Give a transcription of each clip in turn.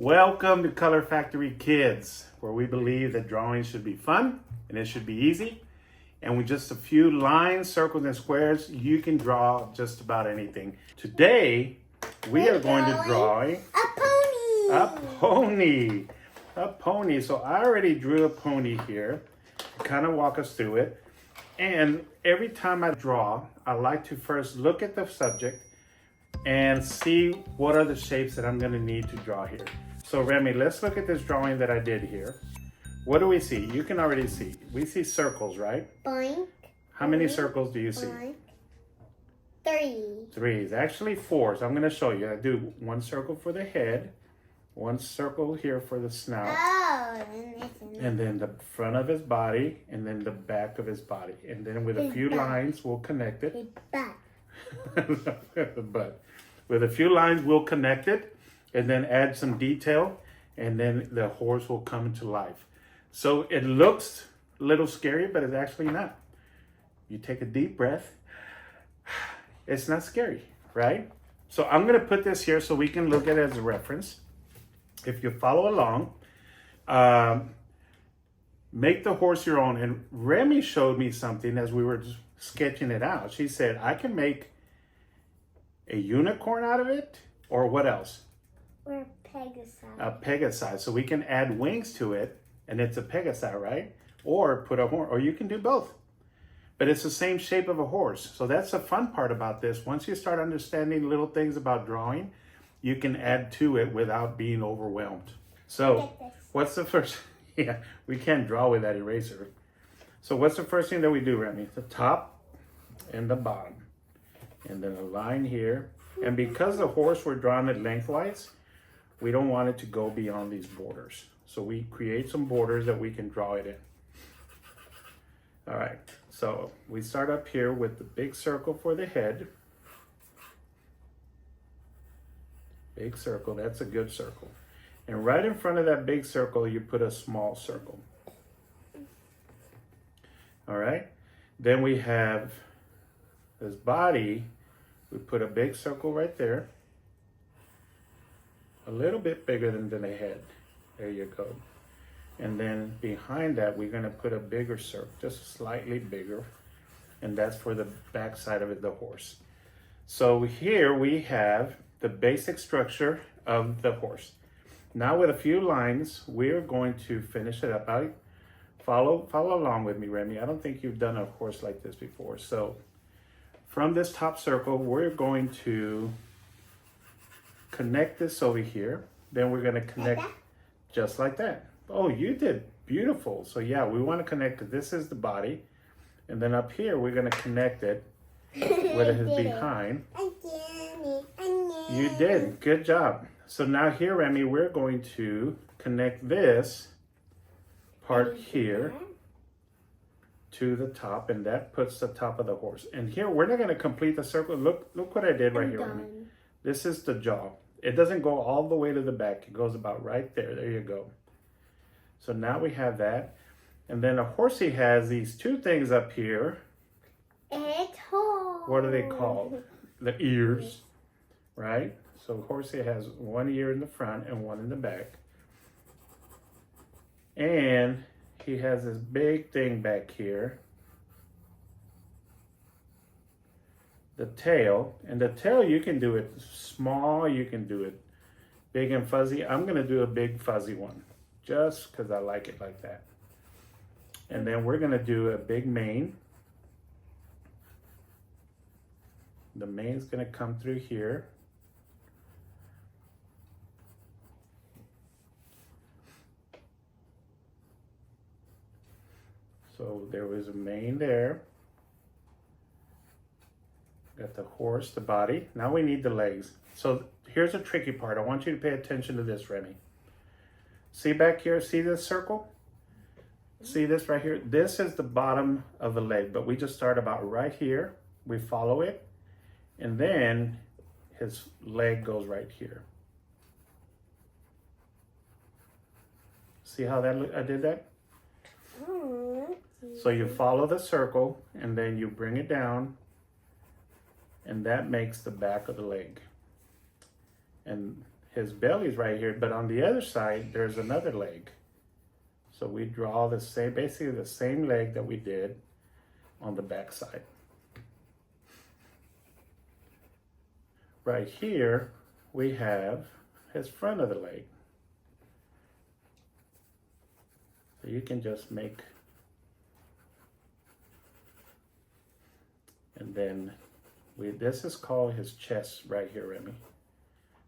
Welcome to Color Factory Kids, where we believe that drawing should be fun and it should be easy. And with just a few lines, circles, and squares, you can draw just about anything. Today, we are going to draw a pony. A pony. So I already drew a pony here to kind of walk us through it. And every time I draw, I like to first look at the subject and see what are the shapes that I'm going to need to draw here. So Remy, let's look at this drawing that I did here. What do we see? You can already see. We see circles, right? Boink. How many circles do you see? Boink. Three. Three. It's actually four. So I'm going to show you. I do one circle for the head, one circle here for the snout, and then the front of his body, and then the back of his body. And then with a few lines, we'll connect it. His butt. The butt. With a few lines, we'll connect it and then add some detail, and then the horse will come to life. So it looks a little scary, but it's actually not. You take a deep breath. It's not scary, right? So I'm going to put this here so we can look at it as a reference. If you follow along, make the horse your own. And Remy showed me something as we were sketching it out. She said, I can make a unicorn out of it, or what else? Or a Pegasus. A Pegasus. So we can add wings to it, and it's a Pegasus, right? Or put a horn, or you can do both. But it's the same shape of a horse. So that's the fun part about this. Once you start understanding little things about drawing, you can add to it without being overwhelmed. So what's the first? Yeah, we can't draw with that eraser. So what's the first thing that we do, Remy? The top and the bottom. And then a line here. And because the horse we're drawing it lengthwise, we don't want it to go beyond these borders. So we create some borders that we can draw it in. All right, so we start up here with the big circle for the head. Big circle, that's a good circle. And right in front of that big circle, you put a small circle. All right, then we have this body. We put a big circle right there. A little bit bigger than the head. There you go. And then behind that, we're going to put a bigger circle, just slightly bigger. And that's for the back side of it, the horse. So here we have the basic structure of the horse. Now with a few lines, we're going to finish it up. Follow along with me, Remy. I don't think you've done a horse like this before. So from this top circle, we're going to connect this over here. Then we're going to connect just like that. Oh, you did beautiful. So yeah, we want to connect it. This is the body. And then up here, we're going to connect it with his behind. You did. Good job. So now here, Remy, we're going to connect this part here to the top, and that puts the top of the horse. And here, we're not going to complete the circle. Look what I did right here, Remy. This is the jaw. It doesn't go all the way to the back. It goes about right there. There you go. So now we have that. And then a horsey has these two things up here. What are they called? The ears, right? So horsey has one ear in the front and one in the back. And he has this big thing back here. The tail. And the tail, you can do it small, you can do it big and fuzzy. I'm going to do a big fuzzy one just because I like it like that. And then we're going to do a big mane. The mane's going to come through here. So there was a mane there. Got the horse, the body. Now we need the legs. So here's a tricky part. I want you to pay attention to this, Remy. See back here, see this circle? See this right here? This is the bottom of the leg, but we just start about right here. We follow it, and then his leg goes right here. See how that I did that? So you follow the circle, and then you bring it down, and that makes the back of the leg. And his belly's right here, but on the other side, there's another leg. So we draw the same, basically the same leg that we did on the back side. Right here, we have his front of the leg. So you can just make, and then this is called his chest right here, Remy.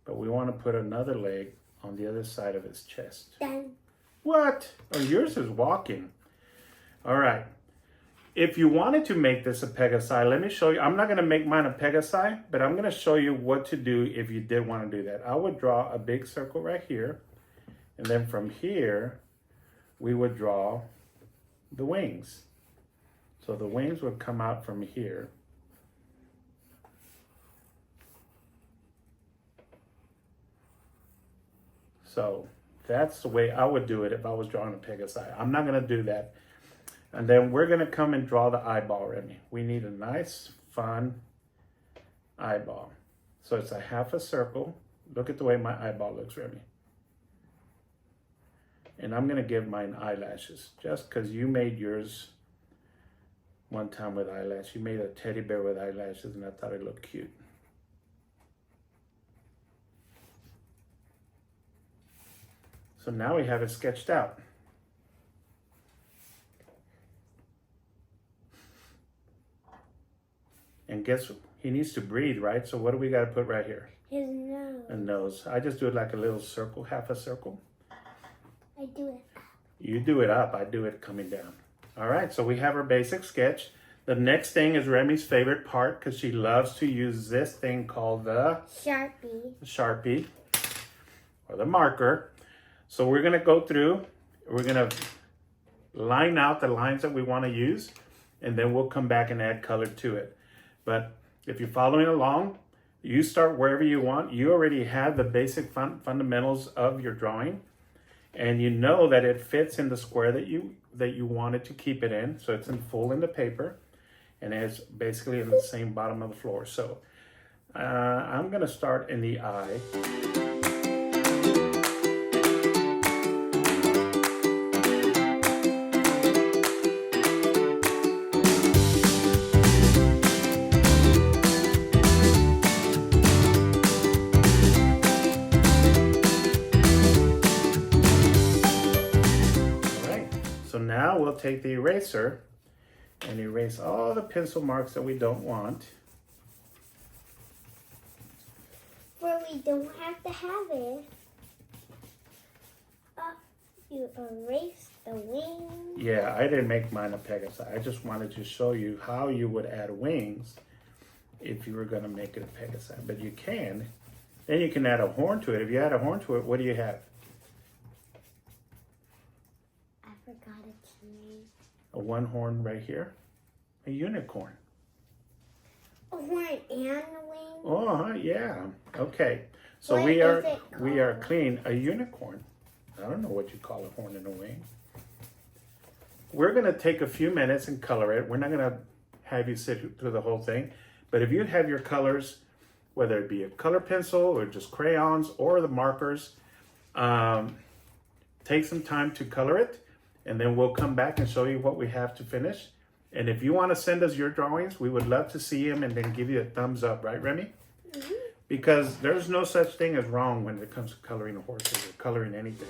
But we want to put another leg on the other side of his chest. Done. What? Oh, yours is walking. All right. If you wanted to make this a Pegasi, let me show you. I'm not going to make mine a Pegasi, but I'm going to show you what to do if you did want to do that. I would draw a big circle right here. And then from here, we would draw the wings. So the wings would come out from here. So that's the way I would do it if I was drawing a Pegasi. I'm not going to do that. And then we're going to come and draw the eyeball, Remy. We need a nice, fun eyeball. So it's a half a circle. Look at the way my eyeball looks, Remy. And I'm going to give mine eyelashes, just because you made yours one time with eyelashes. You made a teddy bear with eyelashes, and I thought it looked cute. So now we have it sketched out. And guess what? He needs to breathe, right? So what do we got to put right here? His nose. A nose. I just do it like a little circle, half a circle. I do it up. You do it up, I do it coming down. All right, so we have our basic sketch. The next thing is Remy's favorite part, because she loves to use this thing called the Sharpie or the marker. So we're gonna go through, we're gonna line out the lines that we wanna use, and then we'll come back and add color to it. But if you're following along, you start wherever you want. You already have the basic fundamentals of your drawing, and you know that it fits in the square that you wanted to keep it in. So it's in full in the paper, and it's basically in the same bottom of the floor. So I'm gonna start in the eye. Now we'll take the eraser and erase all the pencil marks that we don't want. Where we don't have to have it. You erase the wings. Yeah, I didn't make mine a Pegasi. I just wanted to show you how you would add wings if you were going to make it a Pegasi. But you can. Then you can add a horn to it. If you add a horn to it, what do you have? I forgot its name. A one horn right here. A unicorn. A horn and a wing? Oh, yeah. Okay. So What we is are clean. A unicorn. I don't know what you call a horn and a wing. We're going to take a few minutes and color it. We're not going to have you sit through the whole thing. But if you have your colors, whether it be a color pencil or just crayons or the markers, take some time to color it. And then we'll come back and show you what we have to finish. And if you want to send us your drawings, we would love to see them and then give you a thumbs up, right, Remy? Mm-hmm. Because there's no such thing as wrong when it comes to coloring horses or coloring anything.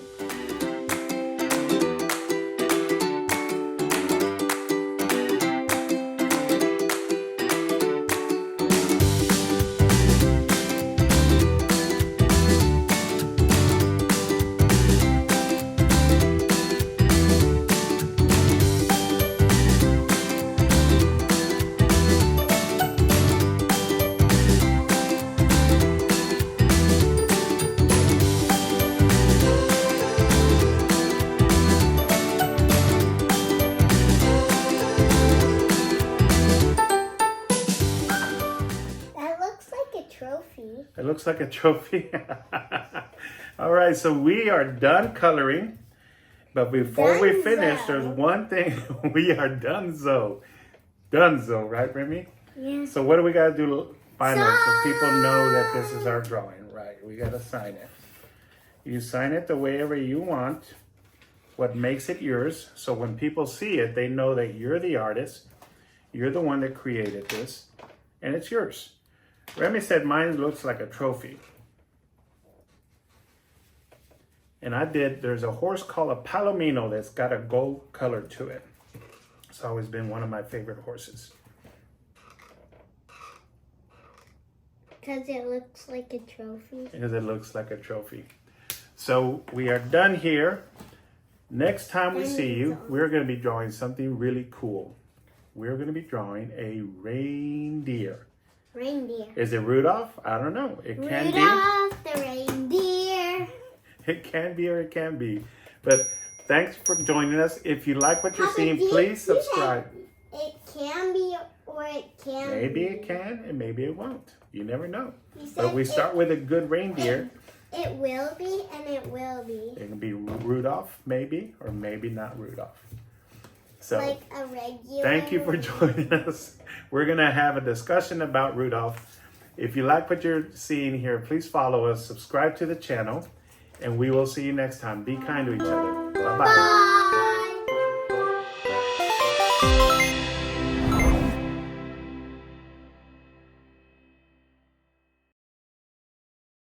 It looks like a trophy. All right, so we are done coloring. But before we finish, there's one thing. We are donezo. Donezo, right, Remy? Yeah. So what do we got to do final so people know that this is our drawing, right? We got to sign it. You sign it the way you want, what makes it yours. So when people see it, they know that you're the artist. You're the one that created this, and it's yours. Remy said mine looks like a trophy. And there's a horse called a Palomino that's got a gold color to it. It's always been one of my favorite horses. Because it looks like a trophy. Because it looks like a trophy. So we are done here. Next time we see you, we're going to be drawing something really cool. We're going to be drawing a reindeer. Reindeer. Is it Rudolph? I don't know. It can be. Rudolph the reindeer. It can be or it can be. But thanks for joining us. If you like what you're Papa, seeing, please subscribe. It can be or it can Maybe it can and maybe it won't. You never know. But we start with a good reindeer. It will be and it will be. It can be Rudolph, maybe, or maybe not Rudolph. So, like a regular. thank you for joining us. We're going to have a discussion about Rudolph. If you like what you're seeing here, please follow us, subscribe to the channel, and we will see you next time. Be kind to each other. Bye-bye. Bye.